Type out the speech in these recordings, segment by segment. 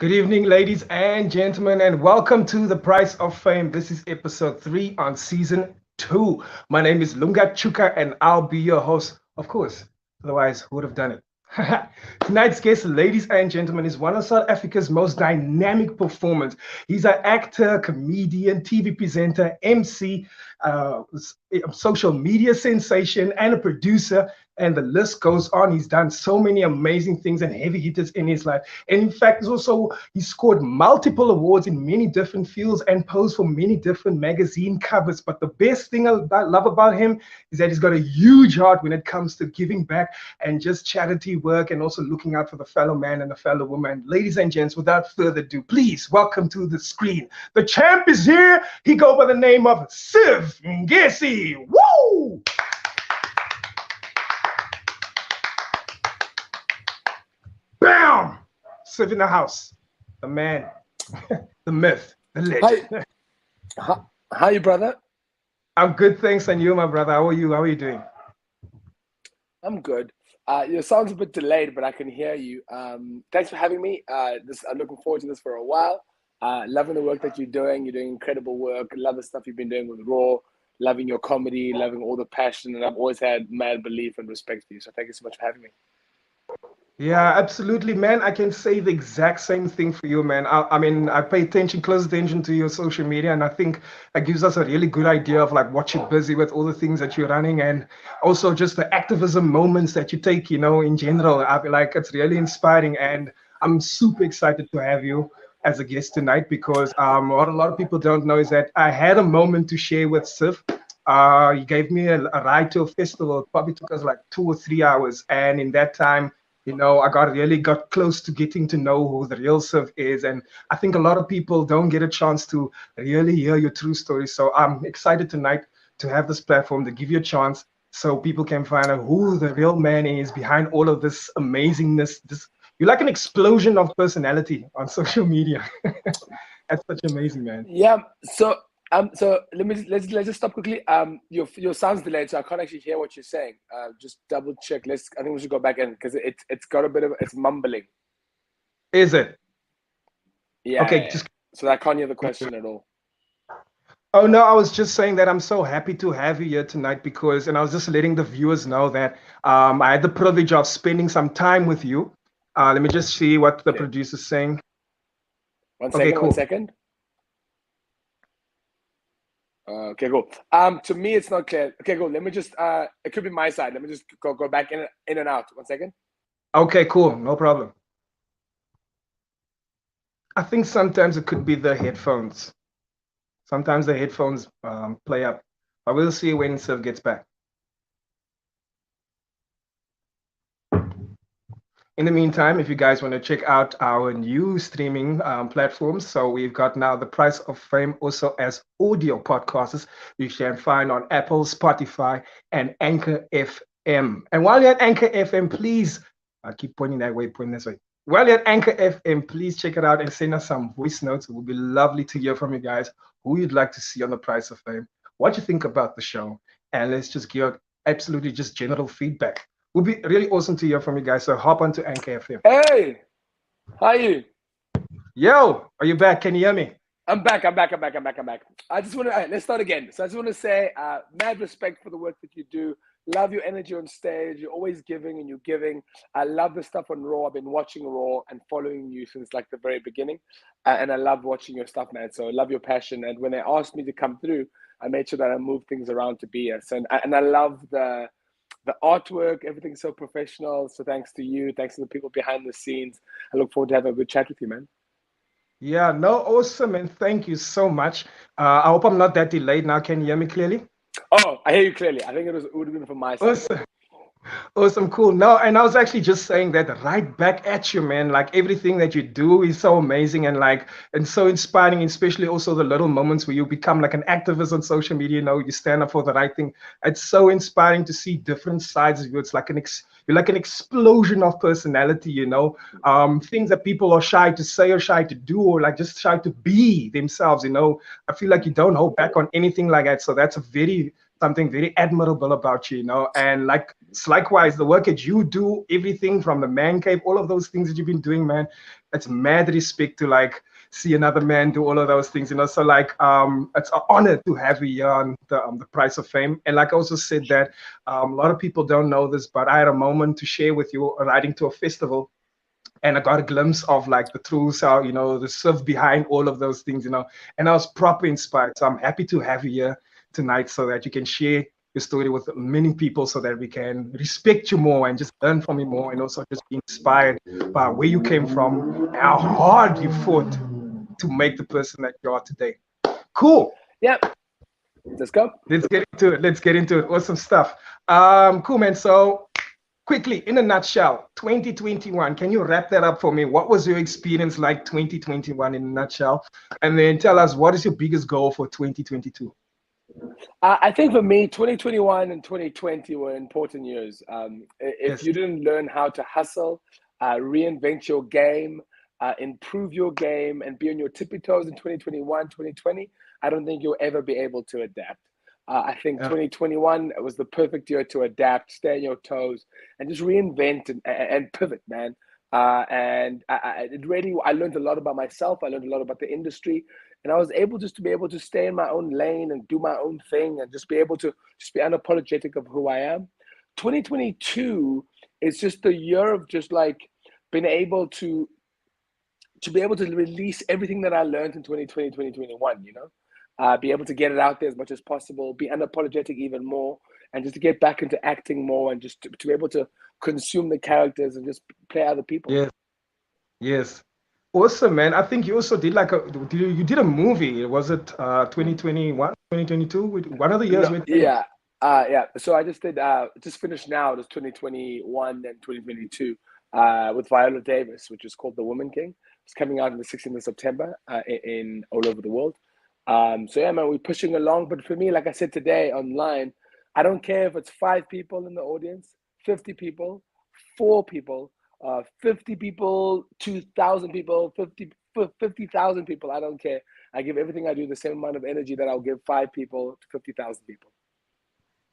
Good evening, ladies and gentlemen, and welcome to The Price of Fame. This is episode 3 on season 2. My name is Lunga Tshuka, and I'll be your host, of course. Otherwise, who would have done it? Tonight's guest, ladies and gentlemen, is one of South Africa's most dynamic performers. He's an actor, comedian, TV presenter, MC, social media sensation, and a producer. And the list goes on. He's done so many amazing things and heavy hitters in his life. And in fact, he scored multiple awards in many different fields and posed for many different magazine covers. But the best thing I love about him is that he's got a huge heart when it comes to giving back and just charity work and also looking out for the fellow man and the fellow woman. Ladies and gents, without further ado, please welcome to the screen. The champ is here. He goes by the name of Ngesi. Woo! Bam! Siv in the house. The man, the myth, the legend. Hi, hi, brother. I'm good, thanks. And you, my brother, how are you? How are you doing? I'm good. Your sound's a bit delayed, but I can hear you. Thanks for having me. I'm looking forward to this for a while. Loving the work that you're doing. You're doing incredible work. Love the stuff you've been doing with Raw. Loving your comedy. Loving all the passion. And I've always had mad belief and respect for you. So thank you so much for having me. Yeah, absolutely, man. I can say the exact same thing for you, man. I mean, I pay close attention to your social media, and I think that gives us a really good idea of like what you're busy with, all the things that you're running, and also just the activism moments that you take, in general. I feel like it's really inspiring, and I'm super excited to have you as a guest tonight because what a lot of people don't know is that I had a moment to share with Sif. He gave me a ride to a festival. It probably took us like 2 or 3 hours, and in that time, I got close to getting to know who the real Siv is. And I think a lot of people don't get a chance to really hear your true story. So I'm excited tonight to have this platform to give you a chance so people can find out who the real man is behind all of this amazingness. You're like an explosion of personality on social media. That's such amazing, man. Yeah. So let's just stop quickly. Your sound's delayed, so I can't actually hear what you're saying. Just double check. I think we should go back in because it's got a bit of it's mumbling. Is it? Yeah. Okay. Yeah. So I can't hear the question at all. Oh no, I was just saying that I'm so happy to have you here tonight and I was just letting the viewers know that I had the privilege of spending some time with you. Let me just see what the producer's saying. Cool. 1 second. Okay, cool. To me, it's not clear. Okay, cool. Let me just, it could be my side. Let me just go back in and out. 1 second. Okay, cool. No problem. I think sometimes it could be the headphones. Sometimes the headphones play up. I will see when Siv gets back. In the meantime, if you guys want to check out our new streaming platforms, so we've got now The Price of Fame also as audio podcasts. You can find on Apple, Spotify, and Anchor FM. And while you're at Anchor FM, please, I keep pointing that way, pointing this way. While you're at Anchor FM, please check it out and send us some voice notes. It would be lovely to hear from you guys who you'd like to see on The Price of Fame, what you think about the show, and let's just give absolutely just general feedback. It would be really awesome to hear from you guys. So hop onto Anchor FM. Hey, how are you? Yo, are you back? Can you hear me? I'm back. I just want to, let's start again. So I just want to say, mad respect for the work that you do. Love your energy on stage. You're always giving and you're giving. I love the stuff on Raw. I've been watching Raw and following you since like the very beginning. And I love watching your stuff, man. So I love your passion. And when they asked me to come through, I made sure that I moved things around to be us. And I love the artwork, everything's so professional. So thanks to you, thanks to the people behind the scenes. I look forward to having a good chat with you, man. Yeah, no, awesome, and thank you so much. I hope I'm not that delayed now. Can you hear me clearly? Oh, I hear you clearly. I think it would have been from my side. Awesome, cool. No, and I was actually just saying that right back at you, man. Like everything that you do is so amazing and so inspiring, especially also the little moments where you become like an activist on social media. You stand up for the right thing. It's so inspiring to see different sides of you. It's like you're like an explosion of personality, things that people are shy to say or shy to do or like just shy to be themselves. I feel like you don't hold back on anything like that. So that's a very something very admirable about you, you know. And like likewise, the work that you do, everything from the man cave, all of those things that you've been doing, man, it's mad respect to like see another man do all of those things, you know. So like it's an honor to have you here on the Price of Fame. And like I also said that a lot of people don't know this, but I had a moment to share with you riding to a festival, and I got a glimpse of like the truth, how, you know, the surf behind all of those things, you know, and I was proper inspired. So I'm happy to have you here tonight so that you can share your story with many people so that we can respect you more and just learn from you more, and also just be inspired by where you came from, how hard you fought to make the person that you are today. Cool. Yeah. Let's go. Let's get into it. Let's get into it. Awesome stuff. Cool, man. So quickly, in a nutshell, 2021, can you wrap that up for me? What was your experience like 2021 in a nutshell? And then tell us, what is your biggest goal for 2022? I think for me, 2021 and 2020 were important years. If you didn't learn how to hustle, reinvent your game, improve your game, and be on your tippy toes in 2021, 2020, I don't think you'll ever be able to adapt. I think 2021 was the perfect year to adapt, stay on your toes, and just reinvent and pivot, man. And I learned a lot about myself. I learned a lot about the industry, and I was able just to be able to stay in my own lane and do my own thing, and just be able to just be unapologetic of who I am. 2022 is just the year of just like being able to be able to release everything that I learned in 2020, 2021, you know, be able to get it out there as much as possible, be unapologetic even more, and just to get back into acting more, and just to be able to consume the characters and just play other people. Yes, yes. Awesome, man. I think you also did like you did a movie. Was it 2021, 2022? One of the years No, with yeah, yeah. So I just did, just finished now, this 2021 and 2022 with Viola Davis, which is called The Woman King. It's coming out on the 16th of September in all over the world. So yeah, man, we're pushing along. But for me, like I said today online, I don't care if it's 5 people in the audience, 50 people, 4 people, 50 people, 2,000 people, 50,000 people. I don't care. I give everything I do the same amount of energy that I'll give 5 people to 50,000 people.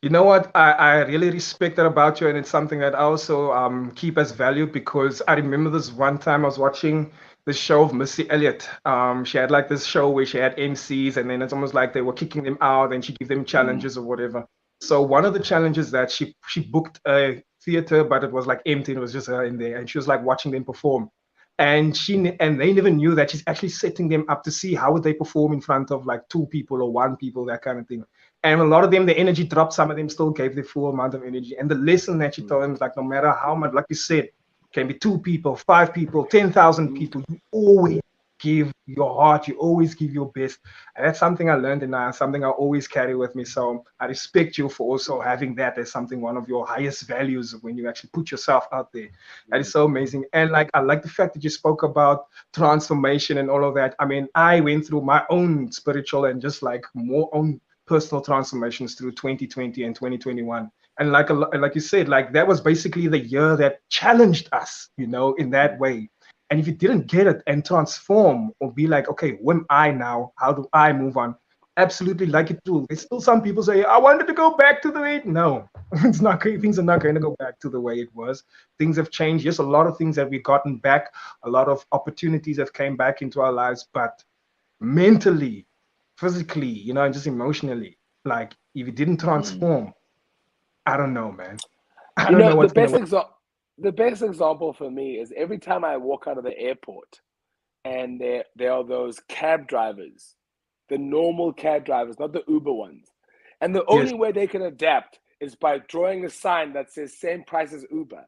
You know what? I really respect that about you, and it's something that I also keep as value, because I remember this one time I was watching the show of Missy Elliott. She had like this show where she had MCs, and then it's almost like they were kicking them out, and she gave them challenges or whatever. So one of the challenges that she booked a theater, but it was like empty, and it was just her in there, and she was like watching them perform. And they never knew that she's actually setting them up to see how would they perform in front of like 2 people or 1 people, that kind of thing. And a lot of them, the energy dropped. Some of them still gave the full amount of energy. And the lesson that she told them is like, no matter how much, like you said, can be 2 people, 5 people, 10,000 people, you always give your heart, you always give your best. And that's something I learned, and something I always carry with me. So I respect you for also having that as something, one of your highest values when you actually put yourself out there. That is so amazing. And like, I like the fact that you spoke about transformation and all of that. I mean, I went through my own spiritual and just like more own personal transformations through 2020 and 2021. And like you said, like that was basically the year that challenged us, you know, in that way. And if you didn't get it and transform or be like, okay, who am I now? How do I move on? Absolutely, like it too. There's still some people say, I wanted to go back to the way. No, it's not. Things are not going to go back to the way it was. Things have changed. Yes, a lot of things have we gotten back. A lot of opportunities have came back into our lives, but mentally, physically, you know, and just emotionally, like if you didn't transform, I don't know, man. I You don't know, know what's gonna work. the best example for me is every time I walk out of the airport and there are those cab drivers, the normal cab drivers, not the Uber ones. And the Yes, only way they can adapt is by drawing a sign that says same price as Uber.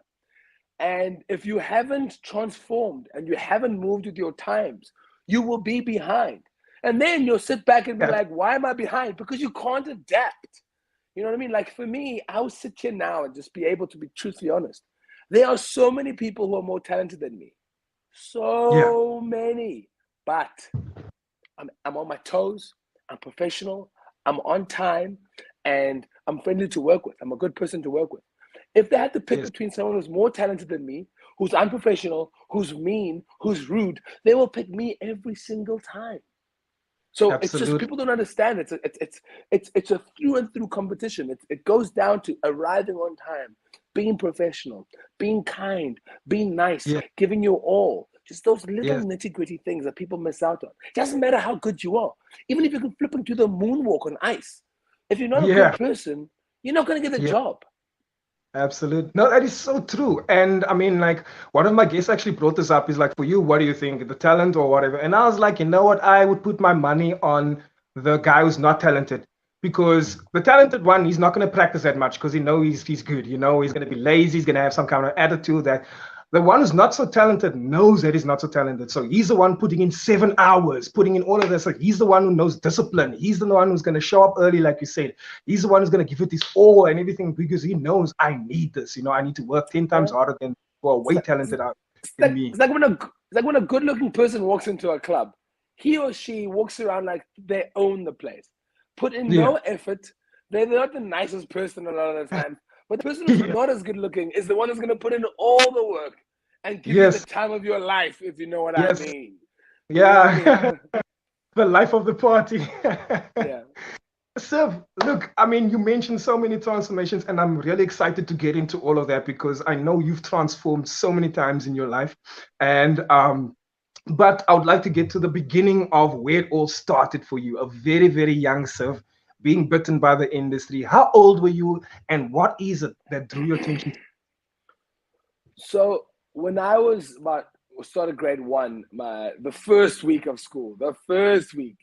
And if you haven't transformed and you haven't moved with your times, you will be behind. And then you'll sit back and be yeah, like, why am I behind? Because you can't adapt. You know what I mean? Like for me, I'll sit here now and just be able to be truthfully honest. There are so many people who are more talented than me. yeah, So many. But I'm on my toes. I'm professional. I'm on time. And I'm friendly to work with. I'm a good person to work with. If they had to pick yes, between someone who's more talented than me, who's unprofessional, who's mean, who's rude, they will pick me every single time. So it's just Absolutely. people don't understand. It's a through and through competition. It goes down to arriving on time, being professional, being kind, being nice, Yeah. giving your all. Just those little Yes. nitty gritty things that people miss out on. It doesn't matter how good you are. Even if you can flip into the moonwalk on ice, if you're not a good Yeah. person, you're not going to get the Yeah. job. Absolutely. No, that is so true. And I mean, like, one of my guests actually brought this up. Is like, for you, what do you think? The talent or whatever? And I was like, you know what? I would put my money on the guy who's not talented because the talented one, he's not going to practice that much because he knows he's good. You know, he's going to be lazy. He's going to have some kind of attitude that the one who's not so talented knows that he's not so talented. So he's the one putting in 7 hours, putting in all of this. Like he's the one who knows discipline. He's the one who's going to show up early, like you said. He's the one who's going to give it his all and everything because he knows I need this. You know, I need to work 10 times Yeah. harder than who are It's way like, talented out it's in like, me. it's like when a good looking person walks into a club, he or she walks around like they own the place. Put in Yeah. no effort. They're not the nicest person a lot of the time. But the person who's Yeah. not as good looking is the one who's going to put in all the work and give you the Yes. time of your life, if you know what I Yes. mean. You know what I mean? Yeah. The life of the party. Yeah. So, look, I mean, you mentioned so many transformations, and I'm really excited to get into all of that because I know you've transformed so many times in your life. And but I would like to get to the beginning of where it all started for you, a very, very young self, being bitten by the industry. How old were you, and what is it that drew your attention? So when I was about started grade one, the first week of school, the first week,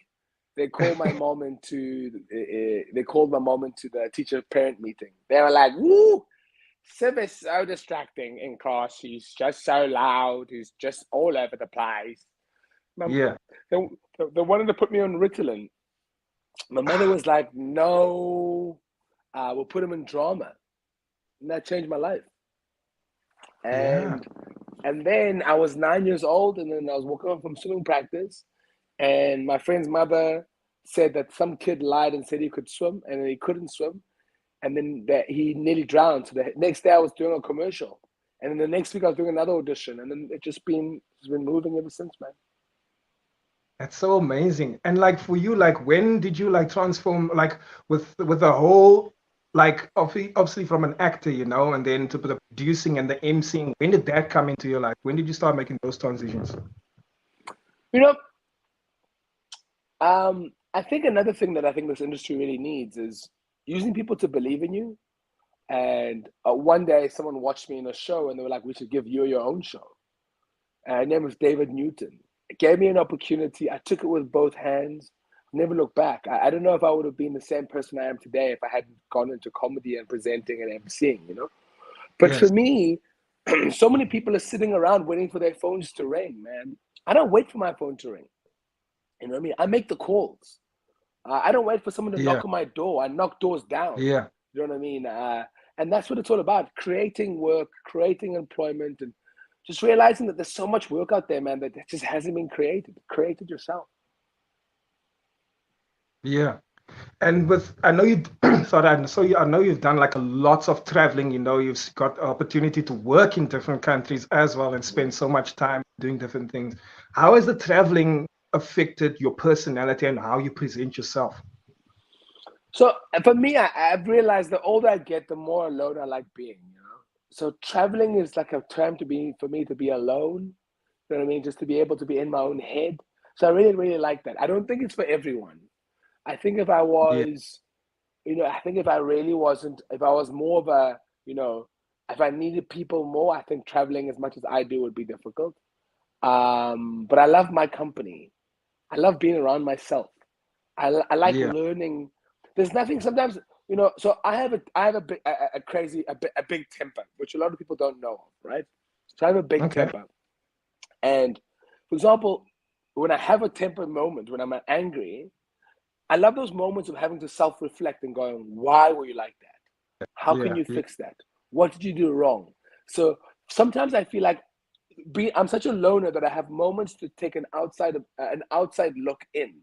they called my mom into they called my mom into the teacher parent meeting. They were like, "Woo, Sim is so distracting in class. He's just so loud. He's just all over the place." Yeah. They wanted to put me on Ritalin. My mother was like, "No, we'll put him in drama," and that changed my life. Yeah. And then I was 9 years old, and then I was walking home from swimming practice, and my friend's mother said that some kid lied and said he could swim, and then he couldn't swim, and then that he nearly drowned. So the next day I was doing a commercial, and then the next week I was doing another audition, and then it's been moving ever since, man. That's so amazing. And like for you, like when did you like transform like with the whole like obviously from an actor, you know, and then to the producing and the emceeing, when did that come into your life? When did you start making those transitions? You know, I think another thing that I think this industry really needs is using people to believe in you. And one day, someone watched me in a show, and they were like, "We should give you your own show." And his name was David Newton. It gave me an opportunity. I took it with both hands. Never looked back. I don't know if I would have been the same person I am today if I hadn't gone into comedy and presenting and emceeing, you know. But for Yes. me, so many people are sitting around waiting for their phones to ring, man. I don't wait for my phone to ring. You know what I mean? I make the calls. I don't wait for someone to Yeah. knock on my door. I knock doors down. Yeah. You know what I mean? And that's what it's all about: creating work, creating employment, and just realizing that there's so much work out there, man, that just hasn't been created. Create it yourself. Yeah. And with I know you sorry, I know you've done like a lots of traveling, you know, you've got opportunity to work in different countries as well and spend so much time doing different things. How has the traveling affected your personality and how you present yourself? So for me, I've realized the older I get, the more alone I like being, you know. So traveling is like a time to be for me to be alone. You know what I mean? Just to be able to be in my own head. So I really, really like that. I don't think it's for everyone. I think if I Yeah. was, I think if I really wasn't, if I was more of a, if I needed people more, I think traveling as much as I do would be difficult. But I love my company. I love being around myself. I like Yeah. learning. There's nothing sometimes, so I have a crazy, a big temper, which a lot of people don't know of, right? So I have a big Okay. temper. And for example, when I have a temper moment, when I'm angry, I love those moments of having to self-reflect and going, why were you like that? How can Yeah. you Yeah. fix that? What did you do wrong? So sometimes I feel like I'm such a loner that I have moments to take an outside look in,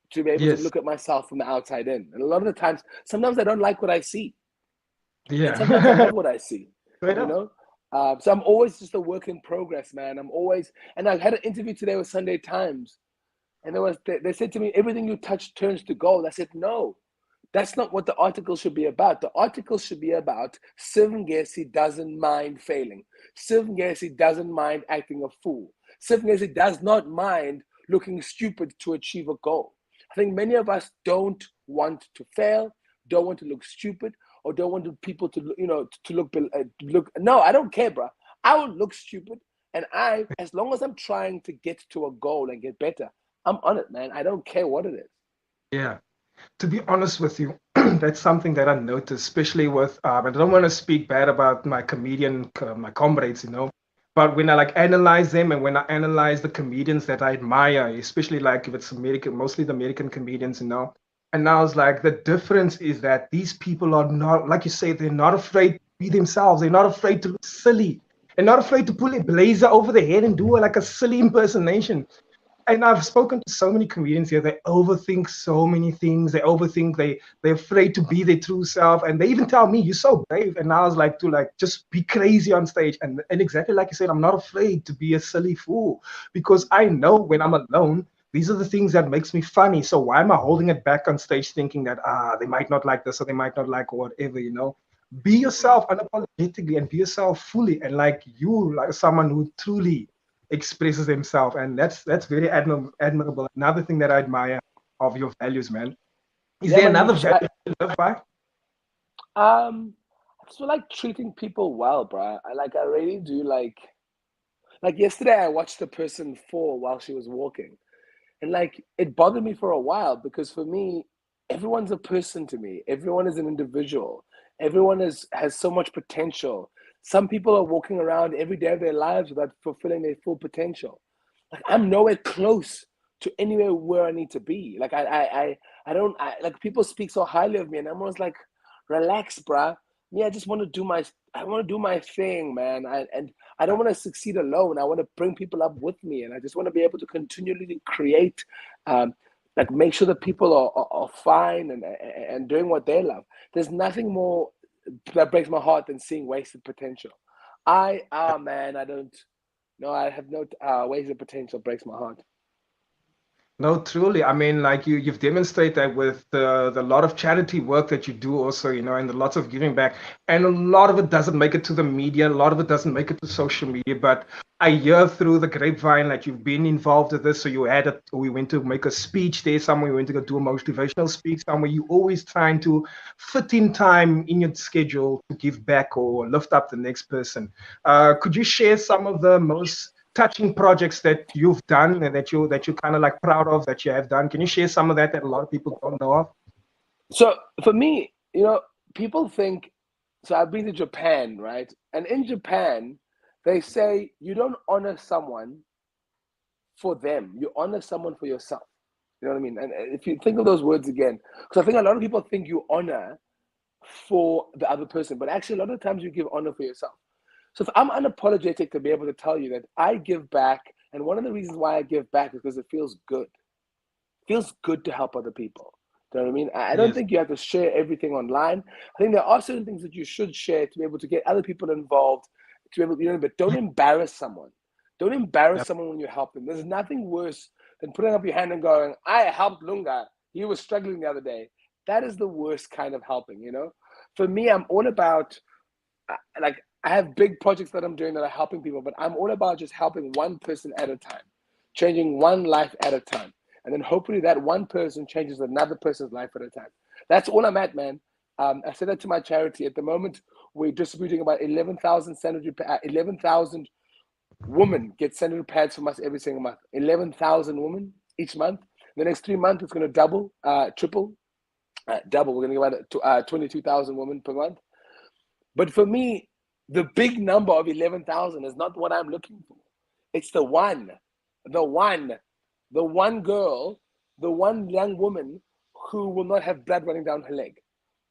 to be able to Yes. look at myself from the outside in. And a lot of the times, sometimes I don't like what I see, and sometimes I Yeah. love what I see. Straight You up. know, so I'm always just a work in progress, man. And I had an interview today with Sunday Times, And they said to me, everything you touch turns to gold. I said, no, that's not what the article should be about. The article should be about Ngesi doesn't mind failing. Ngesi doesn't mind acting a fool. Ngesi does not mind looking stupid to achieve a goal. I think many of us don't want to fail, don't want to look stupid, or don't want people to, to look. No, I don't care, bro. I will look stupid, and as long as I'm trying to get to a goal and get better, I'm on it, man. I don't care what it is. Yeah. To be honest with you, that's something that I noticed, especially with, I don't want to speak bad about my comedian, my comrades, but when I like analyze them and when I analyze the comedians that I admire, especially like if it's American, mostly the American comedians, and I was like, the difference is that these people are not, like you say, they're not afraid to be themselves. They're not afraid to look silly. They're not afraid to pull a blazer over their head and do like a silly impersonation. And I've spoken to so many comedians here. They overthink so many things. They overthink. They're afraid to be their true self. And they even tell me, "You're so brave." And I was like, to like just be crazy on stage. And exactly like you said, I'm not afraid to be a silly fool because I know when I'm alone, these are the things that makes me funny. So why am I holding it back on stage, thinking that they might not like this or they might not like whatever. Be yourself unapologetically and be yourself fully, and like you, like someone who truly expresses himself, and that's very admirable. Another thing that I admire of your values, man. Is Yeah, there man. another value you live by? I just feel like treating people well, bro. I really do like yesterday I watched a person fall while she was walking. And like it bothered me for a while because for me, everyone's a person to me. Everyone is an individual. Everyone has so much potential. Some people are walking around every day of their lives without fulfilling their full potential. Like I'm nowhere close to anywhere where I need to be. Like I don't like people speak so highly of me, and I'm always like, relax, bruh. Me, I just want to do my thing, man. And I don't want to succeed alone. I want to bring people up with me, and I just want to be able to continually create, like make sure that people are fine and doing what they love. There's nothing more that breaks my heart than seeing wasted potential. Man, I don't. No, I have no wasted potential. Breaks my heart. No, truly. I mean, like you've demonstrated that with the lot of charity work that you do also, and the lots of giving back. And a lot of it doesn't make it to the media. A lot of it doesn't make it to social media. But I hear through the grapevine that you've been involved with this. So we went to make a speech there somewhere. We went to go do a motivational speech somewhere. You always trying to fit in time in your schedule to give back or lift up the next person. Could you share some of the most touching projects that you've done and that you're kind of like proud of that you have done? Can you share some of that a lot of people don't know of? So for me, people think, so I've been to Japan, right? And in Japan, they say you don't honor someone for them, you honor someone for yourself. You know what I mean? And if you think of those words again, because I think a lot of people think you honor for the other person, but actually a lot of times you give honor for yourself. So if I'm unapologetic to be able to tell you that I give back, and one of the reasons why I give back is because it feels good. It feels good to help other people. Do you know what I mean? I don't Yes. think you have to share everything online. I think there are certain things that you should share to be able to get other people involved, to be able to, but don't embarrass someone. Don't embarrass Yep. someone when you help them. There's nothing worse than putting up your hand and going, I helped Lunga. He was struggling the other day. That is the worst kind of helping. For me, I'm all about, like, I have big projects that I'm doing that are helping people, but I'm all about just helping one person at a time, changing one life at a time. And then hopefully that one person changes another person's life at a time. That's all I'm at, man. I said that to my charity. At the moment, we're distributing about 11,000 sanitary 11,000 women get sanitary pads from us every single month. 11,000 women each month. The next 3 months, it's going to double, triple, double. We're going to give about 22,000 women per month. But for me, the big number of 11,000 is not what I'm looking for. It's the one girl, the one young woman who will not have blood running down her leg.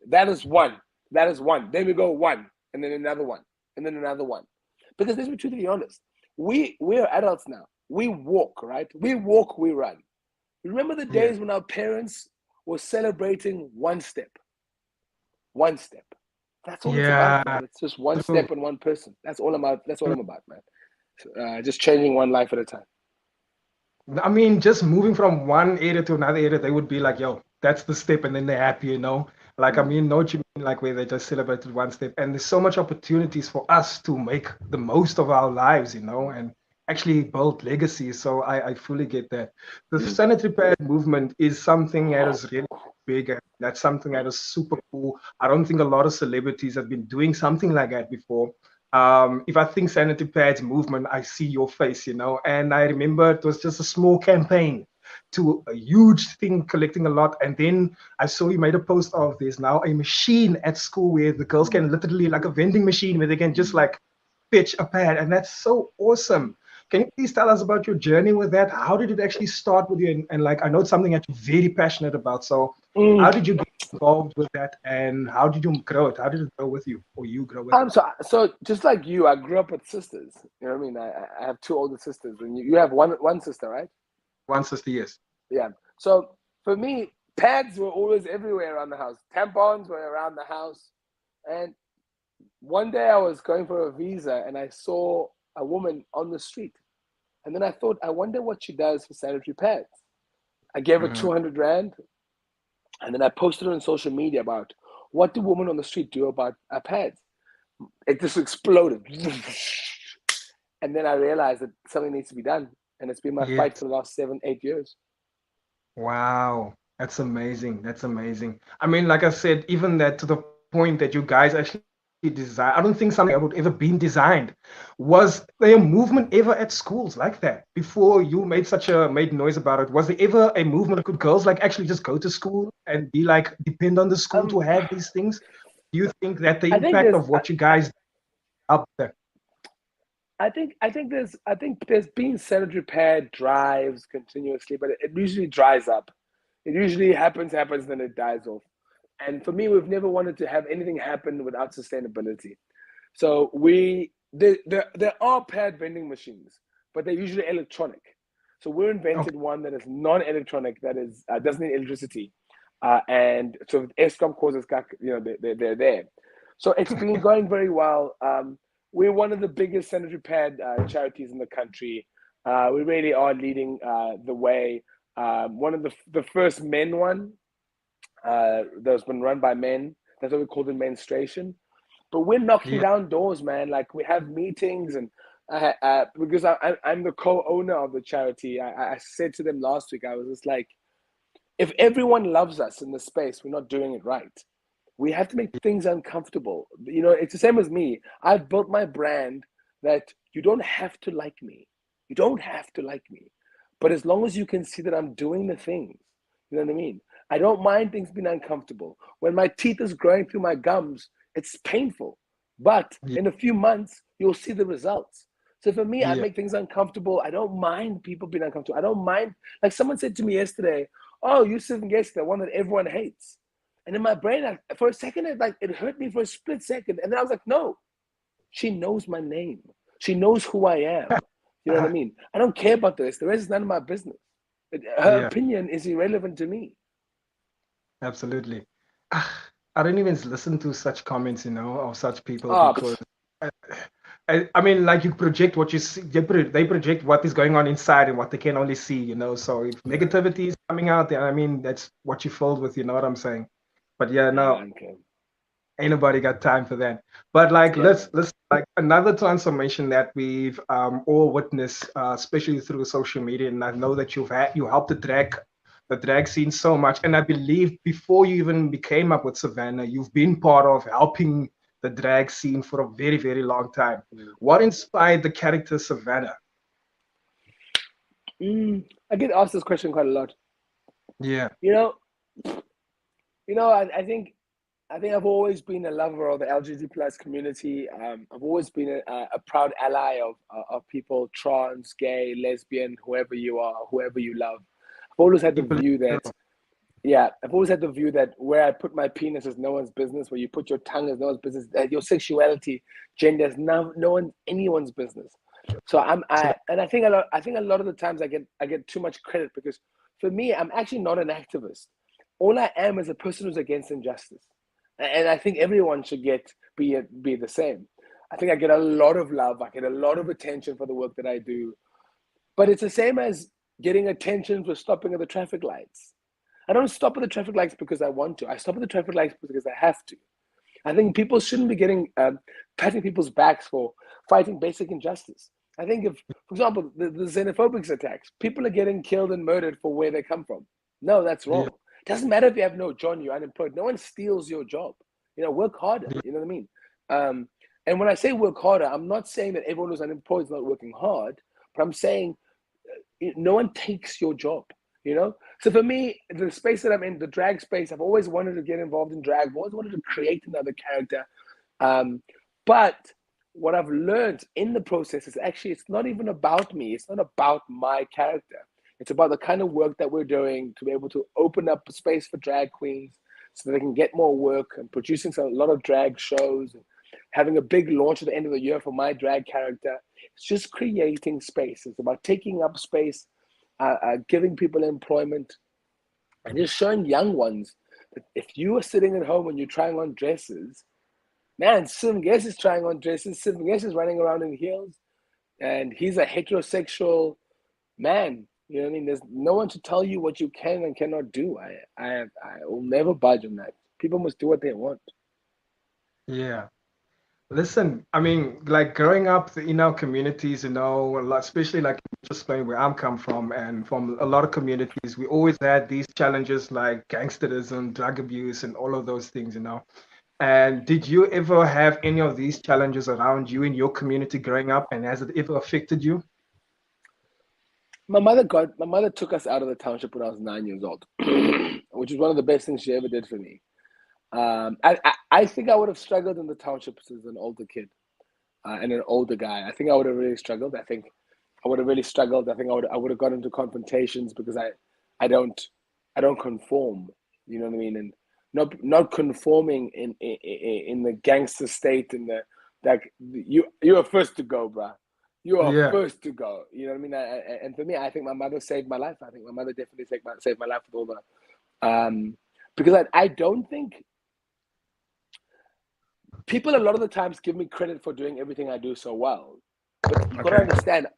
That is one. That is one. Then we go one, and then another one, and then another one. Because let's be truthfully honest. We're adults now. We walk, right? We walk, we run. Remember the Yeah. days when our parents were celebrating one step? One step. That's all it's about, Yeah. man. It's just one True. step and one person. That's all I'm about. That's all I'm about, man. Just changing one life at a time. I mean, just moving from one area to another area, they would be like, yo, that's the step, and then they're happy, you know? Like, I Mm. mean, know what you mean, like where they just celebrated one step. And there's so much opportunities for us to make the most of our lives, you know, and actually build legacies. So I fully get that. The sanitary pad movement is something that is really big. And that's something that is super cool. I don't think a lot of celebrities have been doing something like that before. If I think sanitary pads movement, I see your face, you know. And I remember it was just a small campaign to a huge thing collecting a lot. And then I saw you made a post of there's now a machine at school where the girls can literally, like a vending machine where they can just like pitch a pad. And that's so awesome. Can you please tell us about your journey with that? How did it actually start with you? And like, I know it's something that you're very passionate about. So how Mm. did you get involved with that? And how did you grow it? How did it grow with you or you grow with it? So just like you, I grew up with sisters. You know what I mean? I have two older sisters, and you have one sister, right? One sister, yes. Yeah. So for me, pads were always everywhere around the house. Tampons were around the house. And one day I was going for a visa and I saw a woman on the street. And then I thought, I wonder what she does for sanitary pads. I gave her Mhm. 200 Rand and then I posted on social media about what do women on the street do about pads. It just exploded. And then I realized that something needs to be done. And it's been my fight Yes. for the last 7, 8 years. Wow. That's amazing. That's amazing. I mean, like I said, even that to the point that you guys actually design, I don't think something like that would ever been designed. Was there a movement ever at schools like that before you made noise about it? Was there ever a movement? Could girls like actually just go to school and be like depend on the school Um, to have these things? Do you think that the I think impact there's of what you guys up there? I think there's been sanitary pad drives continuously, but it usually dries up. It usually happens, then it dies off. And for me, we've never wanted to have anything happen without sustainability. So there are pad vending machines, but they're usually electronic. So we Okay. invented one that is non-electronic, that is doesn't need electricity, and so ESCOM causes, they're there. So it's been going very well. We're one of the biggest sanitary pad charities in the country. We really are leading the way. One of the first men one that's been run by men. That's what we call the menstruation. But we're knocking Yeah. down doors, man. Like we have meetings, and because I'm the co-owner of the charity, I said to them last week, I was just like, if everyone loves us in the space, we're not doing it right. We have to make things uncomfortable. You know, it's the same as me. I've built my brand that you don't have to like me. You don't have to like me. But as long as you can see that I'm doing the things, you know what I mean? I don't mind things being uncomfortable. When my teeth is growing through my gums, it's painful. But Yeah. in a few months, you'll see the results. So for me, I Yeah. make things uncomfortable. I don't mind people being uncomfortable. I don't mind. Like someone said to me yesterday, "Oh, Yusuf and Ngesi, the one that everyone hates." And in my brain, for a second, it hurt me for a split second. And then I was like, no, she knows my name. She knows who I am. You know what I mean? I don't care about the rest. The rest is none of my business. Her Yeah. opinion is irrelevant to me. Absolutely. I don't even listen to such comments, you know, of such people Oh, because I mean, like you project what you see, they project what is going on inside and what they can only see, you know. So if yeah. negativity is coming out there, I mean, that's what you're filled with, you know what I'm saying? But yeah, Yeah, no, man. Okay. ain't nobody got time for that. But like, Yeah, man. let's like another transformation that we've all witnessed, especially through social media. And I know that you helped the drag scene so much. And I believe before you even became up with Savannah, you've been part of helping the drag scene for a very, very long time. What inspired the character Savannah? I get asked this question quite a lot. Yeah, You know, I think I've always been a lover of the LGBT plus community. I've always been a proud ally of people, trans, gay, lesbian, whoever you are, whoever you love. I've always had the people. view that, yeah, I've always had the view that where I put my penis is no one's business, where you put your tongue is no one's business, that your sexuality, gender is no one anyone's business. So and I think a lot of the times I get too much credit because for me I'm actually not an activist. All I am is a person who's against injustice, and I think everyone should be the same. I think I get a lot of love, I get a lot of attention for the work that I do, but it's the same as getting attention for stopping at the traffic lights. I don't stop at the traffic lights because I want to. I stop at the traffic lights because I have to. I think people shouldn't be getting patting people's backs for fighting basic injustice. I think if, for example, the xenophobic attacks, people are getting killed and murdered for where they come from. No, that's wrong. Yeah. It doesn't matter if you have no job, you're unemployed. No one steals your job. You know, work harder. Yeah. You know what I mean? And when I say work harder, I'm not saying that everyone who's unemployed is not working hard, but I'm saying no one takes your job. You know, so for me, the space that I'm in, the drag space, I've always wanted to get involved in drag. I've always wanted to create another character. But what I've learned in the process is actually it's not even about me. It's not about my character. It's about the kind of work that we're doing to be able to open up a space for drag queens so that they can get more work, and producing a lot of drag shows and having a big launch at the end of the year for my drag character. It's just creating space. It's about taking up space, giving people employment, and just showing young ones that if you are sitting at home and you're trying on dresses, man, Ngesi is trying on dresses. Ngesi is running around in heels, and he's a heterosexual man. You know what I mean? There's no one to tell you what you can and cannot do. I will never budge on that. People must do what they want. Yeah. Listen, I mean, like growing up in our communities, especially like just playing where I'm come from and from a lot of communities, we always had these challenges like gangsterism, drug abuse, and all of those things. And did you ever have any of these challenges around you in your community growing up, and has it ever affected you? My mother took us out of the township when I was 9 years old, which is one of the best things she ever did for me. I think I would have struggled in the townships as an older kid and an older guy. I think I would have really struggled. I think I would have really struggled. I think I would have got into confrontations because I don't conform. You know what I mean? And not conforming in the gangster state, in the like you are first to go, bruh. You are Yeah. first to go. You know what I mean? And for me, I think my mother saved my life. I think my mother definitely saved my life with all the because I don't think people a lot of the times give me credit for doing everything I do so well. But you gotta Okay. understand,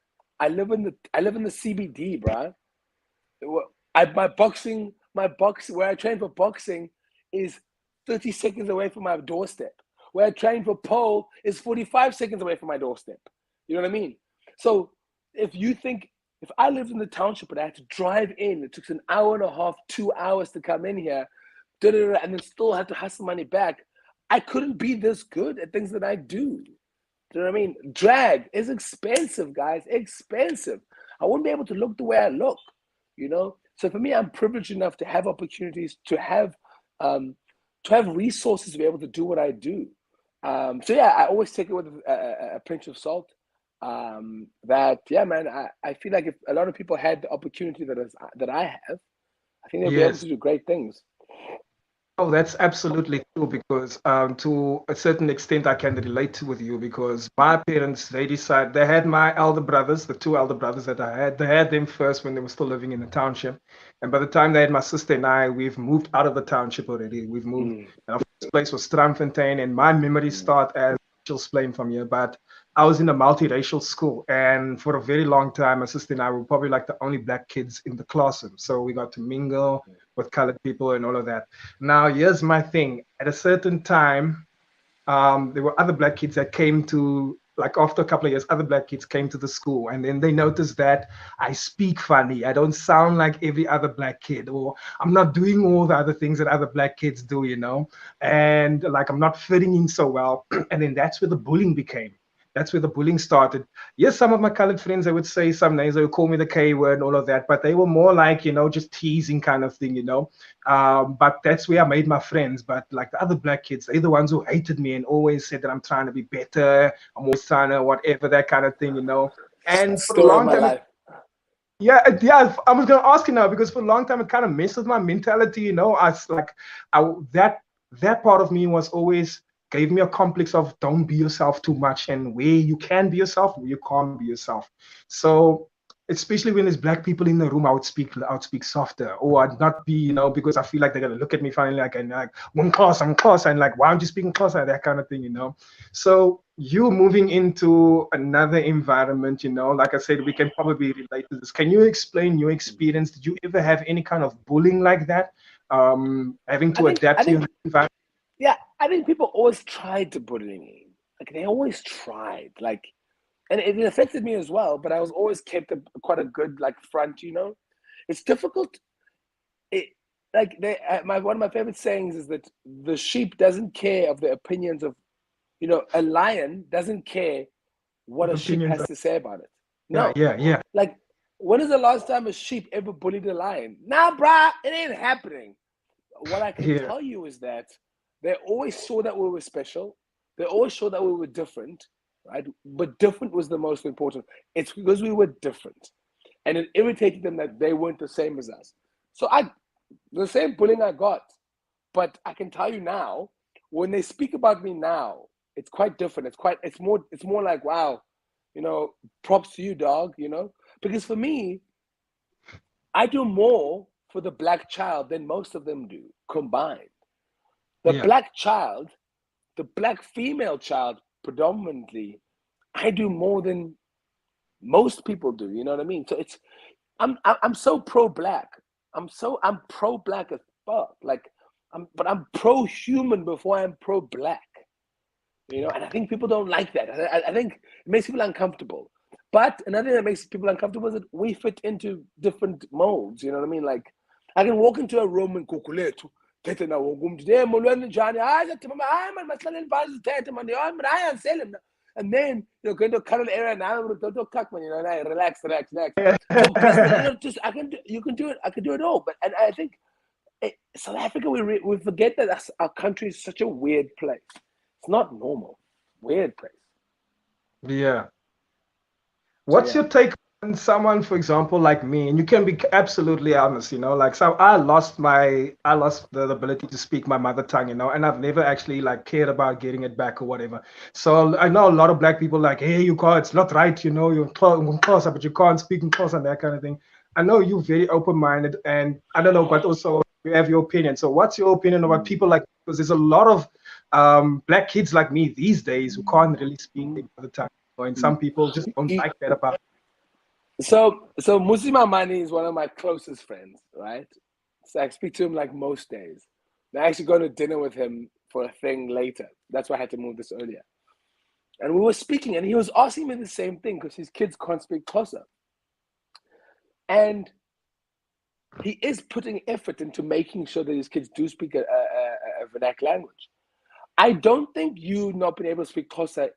I live in the CBD, bruh. My boxing where I train for boxing is 30 seconds away from my doorstep. Where I train for pole is 45 seconds away from my doorstep. You know what I mean? So if I lived in the township and I had to drive in, it took an hour and a half, 2 hours to come in here, and then still had to hustle money back, I couldn't be this good at things that I do. Do you know what I mean? Drag is expensive, guys. Expensive. I wouldn't be able to look the way I look, you know? So for me, I'm privileged enough to have opportunities, to have resources to be able to do what I do. So yeah, I always take it with a pinch of salt. Yeah, man, I feel like if a lot of people had the opportunity that I have, I think they'll be able Yes. to do great things. Oh, that's absolutely true because to a certain extent I can relate to with you because my parents, they had my elder brothers, the two elder brothers that I had, they had them first when they were still living in the township. And by the time they had my sister and I, we've moved out of the township already. We've moved, Mm, and our first place was Strandfontein, and my memories mm, start as Mitchell's Plain from here. But I was in a multiracial school, and for a very long time, my sister and I were probably like the only black kids in the classroom. So we got to mingle with colored people and all of that. Now, here's my thing. At a certain time, there were other black kids that came to, like after a couple of years, other black kids came to the school, and then they noticed that I speak funny. I don't sound like every other black kid, or I'm not doing all the other things that other black kids do, and like I'm not fitting in so well. And then that's where the bullying became. That's where the bullying started. Yes, some of my colored friends, they would say some names, they would call me the K word and all of that, but they were more like, just teasing kind of thing. But that's where I made my friends. But like the other black kids, they're the ones who hated me and always said that I'm trying to be better. I'm always trying to whatever, that kind of thing. And for a Story of long my time, life. yeah. I was gonna ask you now because for a long time it kind of messed with my mentality. I was like, that part of me was always gave me a complex of don't be yourself too much, and where you can be yourself, where you can't be yourself. So especially when there's black people in the room, I would speak softer, or I'd not be, because I feel like they're gonna look at me finally like, and like, I'm close, and like, why aren't you speaking closer? That kind of thing. So you moving into another environment, like I said, we can probably relate to this. Can you explain your experience? Did you ever have any kind of bullying like that? Having to adapt I to your think, environment? yeah, I think people always tried to bully me. Like they always tried. Like, and it affected me as well. But I was always kept quite a good like front. It's difficult. It like one of my favorite sayings is that the sheep doesn't care of the opinions of, a lion doesn't care what a sheep Opinions? has to say about it. Yeah, No, yeah, yeah, like when is the last time a sheep ever bullied a lion? Nah, bruh, it ain't happening. What I can yeah, tell you is that they always saw that we were special. They always saw that we were different, right? But different was the most important. It's because we were different. And it irritated them that they weren't the same as us. So the same bullying I got. But I can tell you now, when they speak about me now, it's quite different. It's more like, wow, props to you, dog, Because for me, I do more for the black child than most of them do combined. The yeah, black child, the black female child predominantly, I do more than most people do. You know what I mean? So I'm so pro black. I'm pro black as fuck. Like but I'm pro human before I'm pro black. And I think people don't like that. I think it makes people uncomfortable. But another thing that makes people uncomfortable is that we fit into different molds. You know what I mean? Like I can walk into a room and kukuletu. And then going to a cuddle area now, don't cuck man, relax. So because just you can do it. I can do it all. But and I think South Africa, we forget that our country is such a weird place. It's not normal. Weird place. yeah. So What's yeah. your take on someone, for example, like me? And you can be absolutely honest, like so I lost the ability to speak my mother tongue, and I've never actually like cared about getting it back or whatever. So I know a lot of black people like, hey, you can't, it's not right, you're closer, but you can't speak in close and that kind of thing. I know you're very open-minded, and I don't know, but also you have your opinion. So what's your opinion about people like, because there's a lot of black kids like me these days who can't really speak their mother tongue, and some people just don't like that about. So Musima Mani is one of my closest friends, right? So I speak to him like most days. I actually go to dinner with him for a thing later. That's why I had to move this earlier. And we were speaking, and he was asking me the same thing because his kids can't speak Xhosa. And he is putting effort into making sure that his kids do speak a vernacular language. I don't think you not being able to speak Xhosa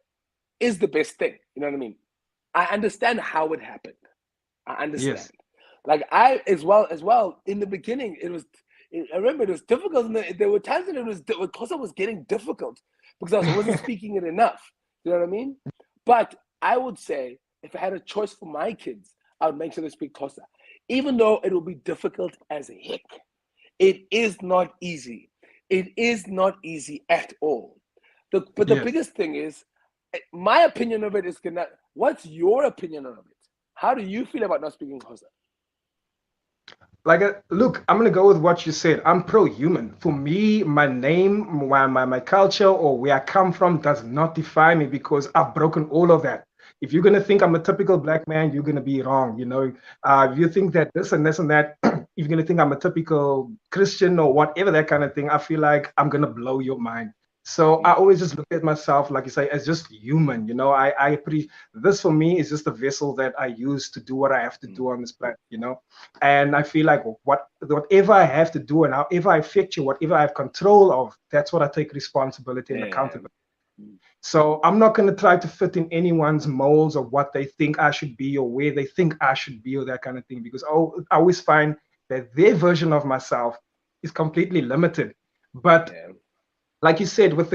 is the best thing. You know what I mean? I understand how it happened. I understand. Yes. Like I as well in the beginning, I remember it was difficult. There were times when Xhosa was getting difficult because I wasn't speaking it enough. You know what I mean? But I would say if I had a choice for my kids, I would make sure they speak Xhosa, even though it will be difficult as heck. It is not easy. It is not easy at all. But the Yes. biggest thing is, my opinion of it is, what's your opinion of it? How do you feel about not speaking Xhosa? Like, look, I'm gonna go with what you said. I'm pro-human. For me, my name, my culture, or where I come from does not define me because I've broken all of that. If you're gonna think I'm a typical black man, you're gonna be wrong. If you think that this and this and that, if you're gonna think I'm a typical Christian or whatever that kind of thing, I feel like I'm gonna blow your mind. So I always just look at myself, like you say, as just human. This for me is just a vessel that I use to do what I have to do on this planet. And I feel like whatever I have to do and however I affect you, whatever I have control of, that's what I take responsibility and accountability. So I'm not going to try to fit in anyone's molds of what they think I should be or where they think I should be or that kind of thing, because I always find that their version of myself is completely limited. But like you said, with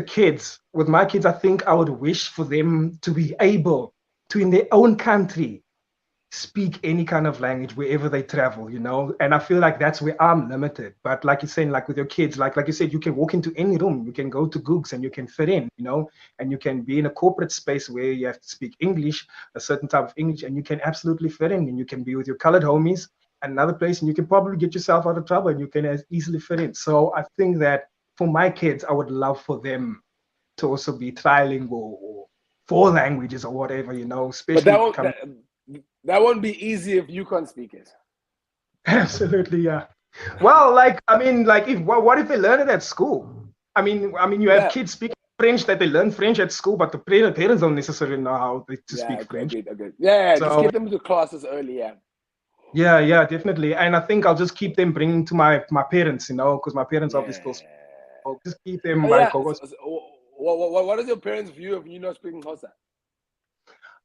my kids, I think I would wish for them to be able to, in their own country, speak any kind of language wherever they travel, you know. And I feel like that's where I'm limited. But like you're saying, like with your kids, like you said, you can walk into any room, you can go to Googs and you can fit in, you know, and you can be in a corporate space where you have to speak English, a certain type of English, and you can absolutely fit in, and you can be with your colored homies at another place, and you can probably get yourself out of trouble, and you can as easily fit in. So I think that for my kids, I would love for them to also be trilingual or four languages or whatever, you know, But especially come. that won't be easy if you can't speak it. Absolutely, yeah. Well, like I mean, like if what if they learn it at school? I mean, you have Yeah, kids speaking French that they learn French at school, but the parents don't necessarily know how to yeah, speak French. agreed, agreed. Yeah, just So get them to classes early. Yeah, yeah, yeah, definitely. And I think I'll just keep them bringing to my parents, you know, because my parents obviously still speak. yeah. I'll just keep them Oh like yeah. always. What is your parents' view of you not speaking Xhosa?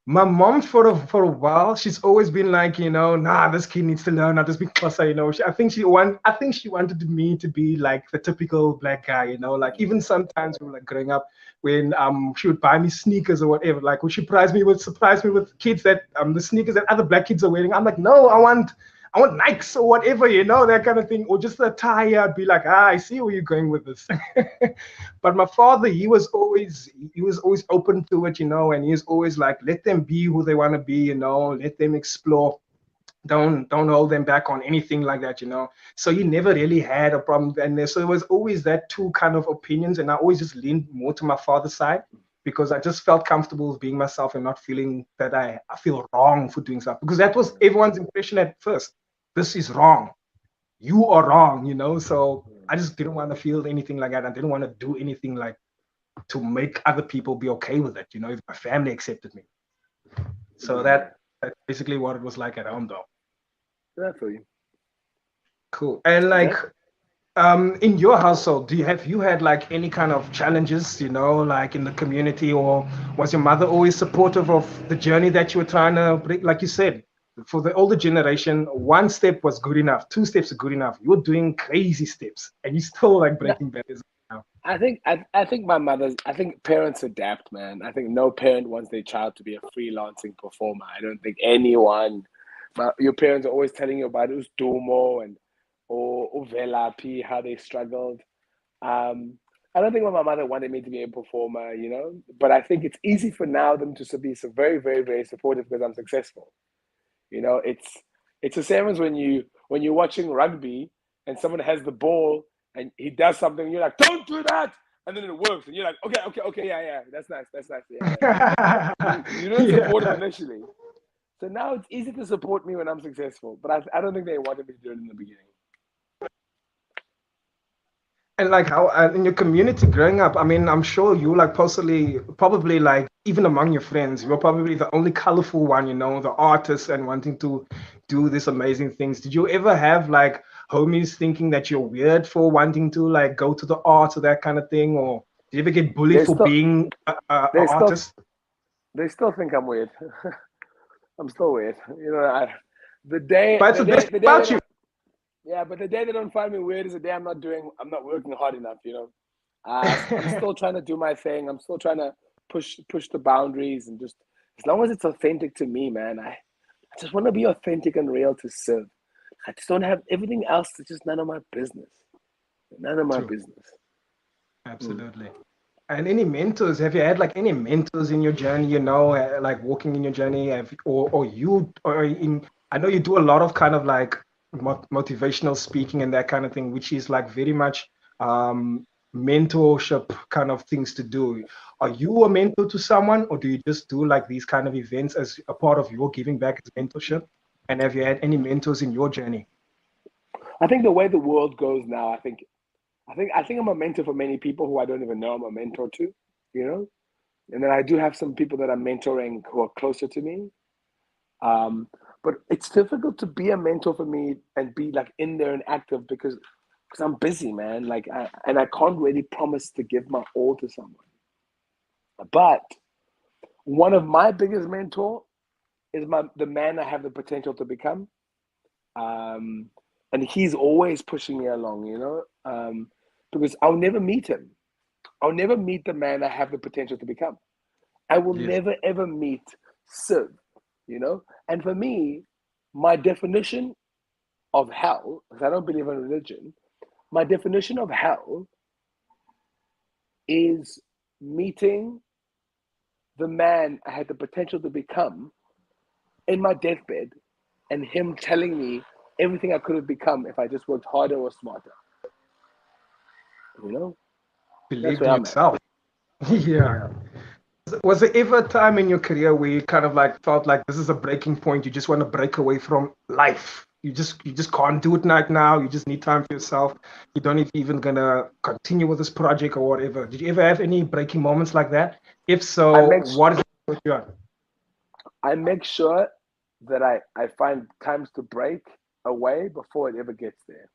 My mom, for a while, she's always been like, you know, nah, this kid needs to learn how to speak Xhosa, you know. I think she wanted me to be like the typical black guy, you know. Like even sometimes when like growing up, when she would buy me sneakers or whatever, like when she surprise me with kids that the sneakers that other black kids are wearing. I'm like, no, I want Nikes or whatever, you know, that kind of thing, or just a tie. I'd be like, I see where you're going with this. But my father, he was always open to it, you know, and he was always like, let them be who they want to be, you know, let them explore. Don't hold them back on anything like that, you know. So he never really had a problem, and so there was always that two kind of opinions, and I always just leaned more to my father's side because I just felt comfortable with being myself and not feeling that I feel wrong for doing stuff, because that was everyone's impression at first. This is wrong, you are wrong, you know. So I just didn't want to feel anything like that. I didn't want to do anything like to make other people be okay with it, you know, if my family accepted me. So Agreed. Yeah, that's basically what it was like at home, though. I feel you. Cool. And like, Okay. in your household, have you had like any kind of challenges, you know, like in the community, or was your mother always supportive of the journey that you were trying to bring? Like you said, for the older generation, one step was good enough, two steps are good enough. You're doing crazy steps, and you're still like No, breaking barriers now. I think I think parents adapt, man. I think no parent wants their child to be a freelancing performer. I don't think anyone. But your parents are always telling you about Dumo and or Velapi, how they struggled. Um, I don't think my mother wanted me to be a performer, you know. But I think it's easy for now them to be so very, very, very supportive because I'm successful. You know, it's the same as when you're watching rugby and someone has the ball and he does something, and you're like, "Don't do that," and then it works, and you're like, "Okay, okay, okay, yeah, yeah, that's nice, yeah, yeah." You don't support him Yeah. initially, so now it's easy to support me when I'm successful, but I don't think they wanted me to do it in the beginning. And like how in your community growing up, I mean, I'm sure you like possibly, probably like even among your friends, you're probably the only colorful one, you know, the artist and wanting to do these amazing things. Did you ever have like homies thinking that you're weird for wanting to like go to the arts or that kind of thing? Or did you ever get bullied They for still, being a they still, artist? they still think I'm weird. I'm still weird. You know, But it's the best the thing day they about you. don't, yeah, but the day they don't find me weird is the day I'm not working hard enough. You know, I'm still trying to do my thing. I'm still trying to push the boundaries and just as long as it's authentic to me, man. I just want to be authentic and real to serve. I just don't have everything else. It's just none of my business. None of my True, business. Mm. absolutely. And any mentors? Have you had like any mentors in your journey? You know, like walking in your journey, or you, or in? I know you do a lot of kind of like motivational speaking and that kind of thing, which is like very much um, mentorship kind of things to do. Are you a mentor to someone, or do you just do like these kind of events as a part of your giving back as mentorship? And have you had any mentors in your journey? I think the way the world goes now, I think I'm a mentor for many people who I don't even know I'm a mentor to. You know, and then I do have some people that I'm mentoring who are closer to me. Um, but it's difficult to be a mentor for me and be like in there and active because I'm busy, man. And I can't really promise to give my all to someone. But one of my biggest mentor is the man I have the potential to become. Um, and he's always pushing me along, you know, because I'll never meet him. I'll never meet the man I have the potential to become. I will Yes. never ever meet Sid. you know? And for me, my definition of hell, because I don't believe in religion, my definition of hell is meeting the man I had the potential to become in my deathbed and him telling me everything I could have become if I just worked harder or smarter. You know? That's Believed where in I'm at. yourself. Yeah. Was there ever a time in your career where you kind of like felt like this is a breaking point? You just want to break away from life. You just can't do it right now. You just need time for yourself. You don't even gonna continue with this project or whatever. Did you ever have any breaking moments like that? If I so, make what is it you on? I make sure that I find times to break away before it ever gets there.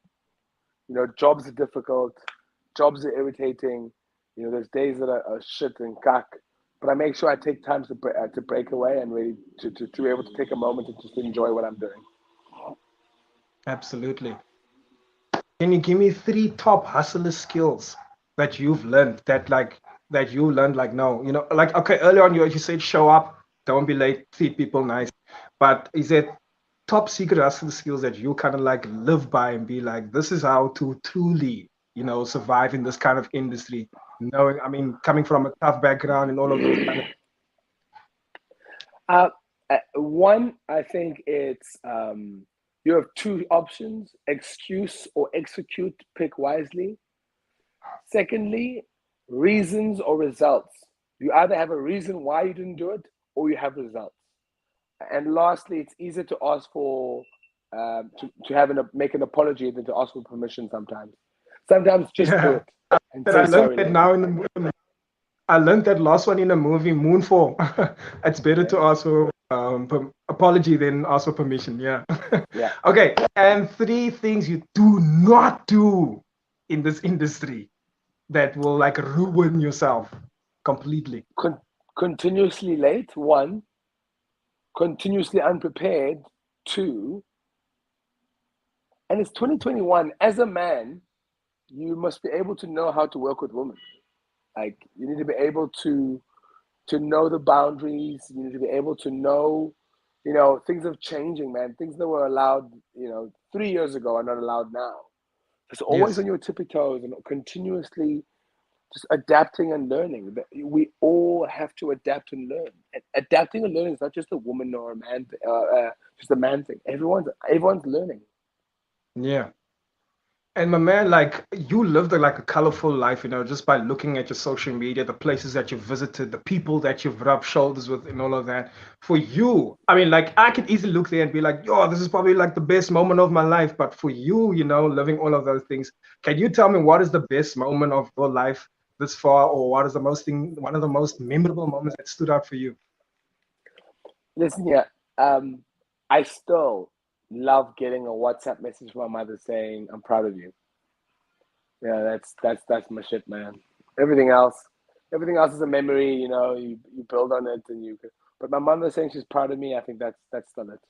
You know, jobs are difficult, jobs are irritating. You know, there's days that are shit and cack, but I make sure I take times to break away and really to be able to take a moment and just enjoy what I'm doing. Absolutely. Can you give me three top hustler skills that you've learned that you learned like no, like okay, earlier on you said show up, don't be late, treat people nice. But is it top secret hustler skills that you kind of like live by and be like, this is how to truly, survive in this kind of industry? Knowing, I mean, coming from a tough background and all of those kind of Uh, One, I think it's you have two options: excuse or execute. Pick wisely. Secondly, reasons or results. You either have a reason why you didn't do it, or you have results. And lastly, it's easier to ask for to have make an apology than to ask for permission. Sometimes just do yeah. it and That I say learned sorry that later. now I learned that last one in the movie Moonfall. It's better Yeah, to ask for apology than ask for permission. Yeah. yeah. Okay. And three things you do not do in this industry that will like ruin yourself completely. Con- Continuously late. One, continuously unprepared. Two, and it's 2021. As a man, you must be able to know how to work with women. Like you need to be able to know the boundaries. You need to be able to know, things are changing, man. Things that were allowed, 3 years ago are not allowed now. Just always Yes. on your tippy toes and continuously just adapting and learning. We all have to adapt and learn. And adapting and learning is not just a woman or a man, just a man thing. Everyone's learning. Yeah. And my man, like you lived like a colorful life, just by looking at your social media, the places that you've visited, the people that you've rubbed shoulders with, and all of that. For you, I mean, like I could easily look there and be like, yo, this is probably like the best moment of my life. But for you, living all of those things, can you tell me what is the best moment of your life this far, or what is one of the most memorable moments that stood out for you? Listen here, I still love getting a WhatsApp message from my mother saying, "I'm proud of you." Yeah, that's my shit, man. Everything else, everything else is a memory. You build on it, and you. But my mother saying she's proud of me, I think that's still it.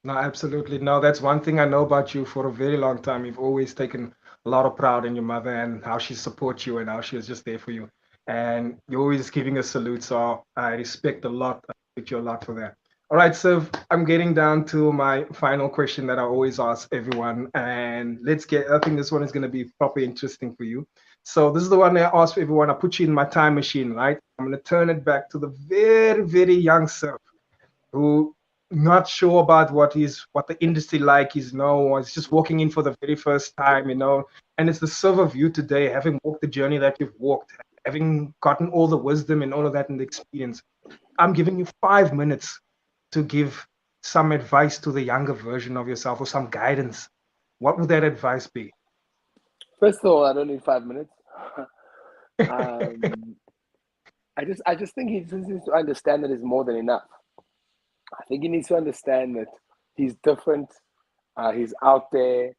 No, absolutely. No, that's one thing I know about you for a very long time. You've always taken a lot of pride in your mother and how she supports you and how she is just there for you. And you're always giving a salute. So I respect a lot. I respect you a lot for that. All right, so I'm getting down to my final question that I always ask everyone. And I think this one is going to be proper interesting for you. So this is the one I ask for everyone. I put you in my time machine, right? I'm going to turn it back to the very, very young self who not sure about what the industry like is, or it's just walking in for the very first time, and it's the serve of you today, having walked the journey that you've walked, having gotten all the wisdom and all of that and the experience. I'm giving you 5 minutes to give some advice to the younger version of yourself or some guidance. What would that advice be? First of all, I don't need 5 minutes. um, I just think he just needs to understand that it's more than enough. I think he needs to understand that he's different. He's out there.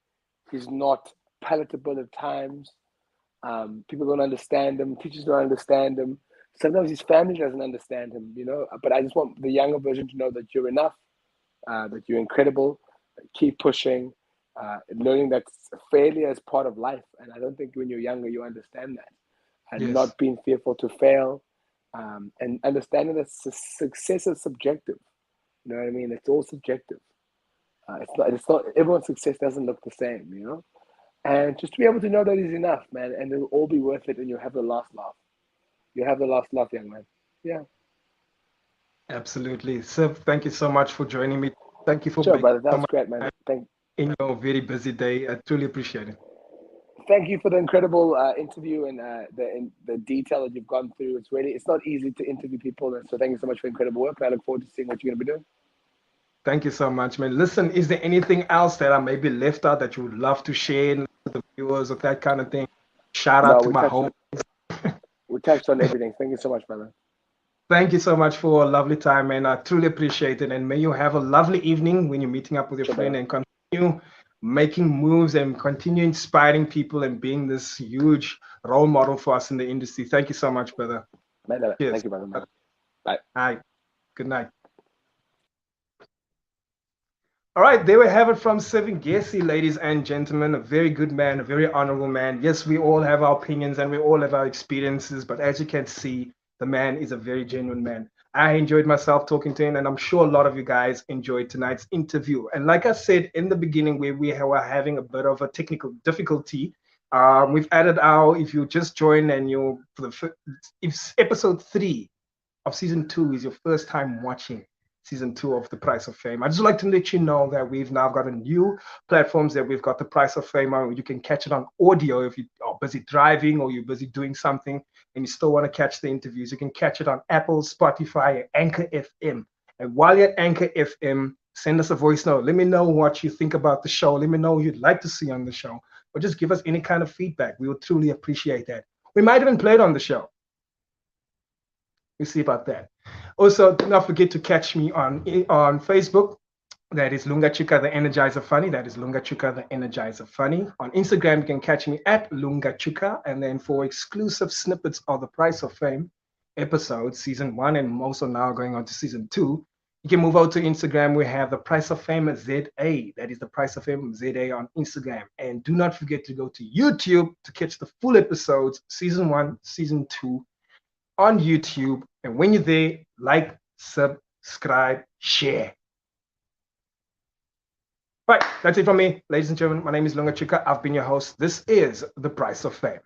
He's not palatable at times. People don't understand him. Teachers don't understand him. Sometimes his family doesn't understand him. But I just want the younger version to know that you're enough, that you're incredible. Keep pushing, learning that failure is part of life. And I don't think when you're younger you understand that, and Yes. not being fearful to fail, and understanding that success is subjective. You know what I mean? It's all subjective. It's not. Everyone's success doesn't look the same. You know, and just to be able to know that is enough, man, and it'll all be worth it, and you'll have the last laugh. You have the last laugh, young man. Yeah. Absolutely. Sir, thank you so much for joining me. Thank you for Sure, making brother. That so was much great, man. time Thank in your very busy day. I truly appreciate it. thank you for the incredible interview and the detail that you've gone through. It's not easy to interview people, and so thank you so much for incredible work. I look forward to seeing what you're going to be doing. Thank you so much, man. Listen, is there anything else that I maybe left out that you would love to share with the viewers or that kind of thing? Shout out No, to my home. we touched on everything. Thank you so much, brother. Thank you so much for a lovely time, man. I truly appreciate it. And may you have a lovely evening when you're meeting up with your Sure, friend brother. and continue making moves and continue inspiring people and being this huge role model for us in the industry. Thank you so much, brother. Man, Cheers. thank you, brother, man. Bye. Hi. Good night. All right, there we have it from Ngesi, ladies and gentlemen. A very good man, a very honorable man. Yes, we all have our opinions and we all have our experiences, but as you can see, the man is a very genuine man. I enjoyed myself talking to him, and I'm sure a lot of you guys enjoyed tonight's interview. And like I said in the beginning, where we were having a bit of a technical difficulty, we've added our, if you just joined and you're, if episode 3 of season 2 is your first time watching season 2 of The Price of Fame, I just like to let you know that we've now got a new platforms that we've got The Price of Fame on. You can catch it on audio if you are busy driving or you're busy doing something and you still want to catch the interviews. You can catch it on Apple, Spotify, Anchor FM. And while you're at Anchor FM, send us a voice note. Let me know what you think about the show. Let me know who you'd like to see on the show, or just give us any kind of feedback. We would truly appreciate that. We might even play it on the show. We'll see about that. Also, do not forget to catch me on Facebook. That is Lunga Tshuka, the Energizer Funny. That is Lunga Tshuka, the Energizer Funny. On Instagram, you can catch me at Lunga Tshuka. And then for exclusive snippets of The Price of Fame episodes, season 1, and also now going on to season 2, you can move out to Instagram. We have The Price of Fame ZA. That is The Price of Fame ZA on Instagram. And do not forget to go to YouTube to catch the full episodes, season 1, season 2, on YouTube. And when you're there, like, subscribe, share. Right, that's it from me, ladies and gentlemen. My name is Lunga Tshuka. I've been your host. This is The Price of Fame.